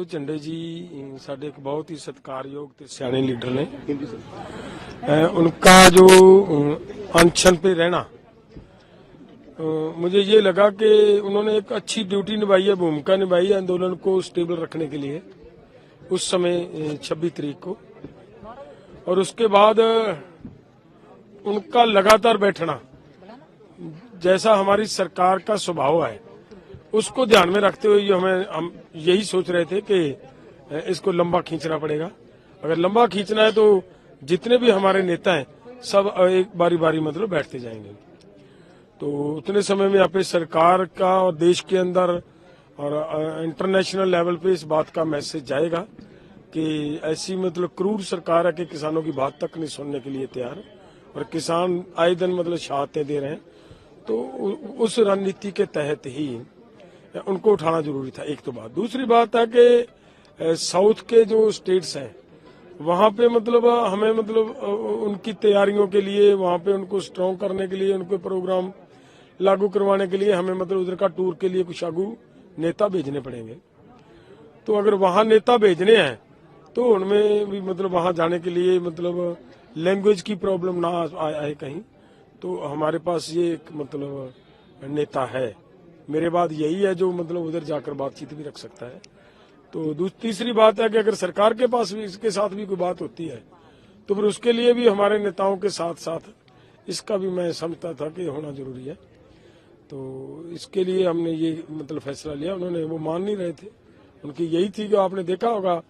झंडे जी साडे एक बहुत ही सत्कारयोग ते सियाने लीडर ने। उनका जो अनशन पे रहना, मुझे ये लगा कि उन्होंने एक अच्छी ड्यूटी निभाई है, भूमिका निभाई है आंदोलन को स्टेबल रखने के लिए उस समय 26 तारीख को। और उसके बाद उनका लगातार बैठना, जैसा हमारी सरकार का स्वभाव है, उसको ध्यान में रखते हुए हम यही सोच रहे थे कि इसको लंबा खींचना पड़ेगा। अगर लंबा खींचना है तो जितने भी हमारे नेता हैं सब एक बारी बारी मतलब बैठते जाएंगे। तो उतने समय में यहाँ पे सरकार का और देश के अंदर और इंटरनेशनल लेवल पे इस बात का मैसेज जाएगा कि ऐसी मतलब क्रूर सरकार है कि किसानों की बात तक नहीं सुनने के लिए तैयार, और किसान आए दिन मतलब शहादतें दे रहे हैं। तो उस रणनीति के तहत ही उनको उठाना जरूरी था। एक तो बात, दूसरी बात है कि साउथ के जो स्टेट्स हैं वहां पे मतलब हमें मतलब उनकी तैयारियों के लिए, वहां पे उनको स्ट्रॉन्ग करने के लिए, उनको प्रोग्राम लागू करवाने के लिए हमें मतलब उधर का टूर के लिए कुछ आगू नेता भेजने पड़ेंगे। तो अगर वहां नेता भेजने हैं तो उनमें भी मतलब वहां जाने के लिए मतलब लैंग्वेज की प्रॉब्लम ना आए कहीं, तो हमारे पास ये एक मतलब नेता है मेरे बाद यही है जो मतलब उधर जाकर बातचीत भी रख सकता है। तो तीसरी बात है कि अगर सरकार के पास भी इसके साथ भी कोई बात होती है तो फिर उसके लिए भी हमारे नेताओं के साथ साथ इसका भी मैं समझता था कि होना जरूरी है। तो इसके लिए हमने ये मतलब फैसला लिया। उन्होंने वो मान नहीं रहे थे, उनकी यही थी कि आपने देखा होगा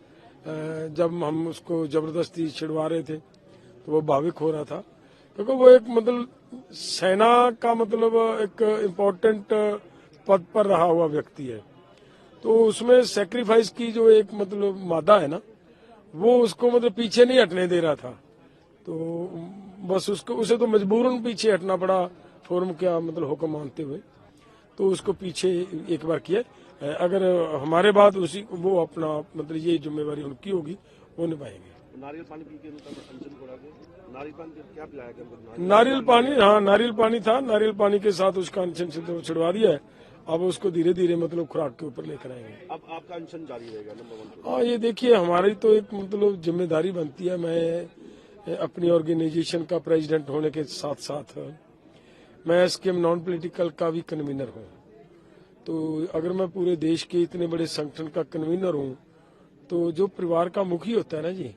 जब हम उसको जबरदस्ती छिड़वा रहे थे तो वो भावुक हो रहा था, क्योंकि वो एक मतलब सेना का मतलब एक इम्पोर्टेंट पद पर रहा हुआ व्यक्ति है। तो उसमें सेक्रीफाइस की जो एक मतलब मादा है ना, वो उसको मतलब पीछे नहीं हटने दे रहा था। तो बस उसे तो मजबूरन पीछे हटना पड़ा फोरम का मतलब हुक्म मानते हुए, तो उसको पीछे एक बार किया। अगर हमारे बाद उसी वो अपना मतलब ये जिम्मेवारी उनकी होगी, वो निभाएंगे। नारियल पानी पी के नारियल पानी क्या पिलाया गया? नारियल पानी, हाँ नारियल पानी था, नारियल पानी के साथ उसका अनशन से छिड़वा दिया है। अब उसको धीरे धीरे मतलब खुराक के ऊपर लेकर आएंगे। अब आपका अनशन जारी रहेगा नंबर 1? हाँ, ये देखिए हमारी तो एक मतलब जिम्मेदारी बनती है। मैं अपनी ऑर्गेनाइजेशन का प्रेसिडेंट होने के साथ साथ मैं एसकेएम नॉन पॉलिटिकल का भी कन्वीनर हूँ। तो अगर मैं पूरे देश के इतने बड़े संगठन का कन्वीनर हूँ तो जो परिवार का मुखी होता है ना जी,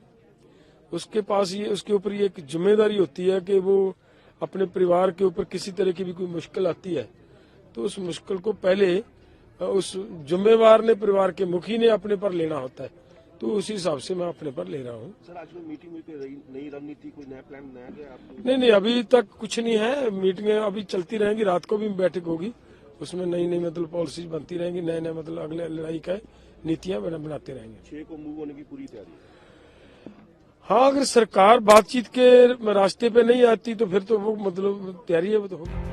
उसके पास ये उसके ऊपर ये एक जिम्मेदारी होती है कि वो अपने परिवार के ऊपर किसी तरह की भी कोई मुश्किल आती है तो उस मुश्किल को पहले उस जिम्मेवार ने, परिवार के मुखी ने अपने पर लेना होता है। तो उसी हिसाब से मैं अपने पर ले रहा हूँ। सर, आज कोई मीटिंग हुई, कोई नई रणनीति, कोई नया प्लान बनाया गया आपको? नहीं, अभी तक कुछ नहीं है। मीटिंगें अभी चलती रहेंगी, रात को भी बैठक होगी, उसमें नई नई मतलब पॉलिसीज बनती रहेंगी, नए नए मतलब अगले लड़ाई का नीतियां बनाते रहेंगे। 6 को मूव होने की पूरी तैयारी है? हाँ, अगर सरकार बातचीत के रास्ते पे नहीं आती तो फिर तो वो मतलब तैयारी है, वो तो होगी।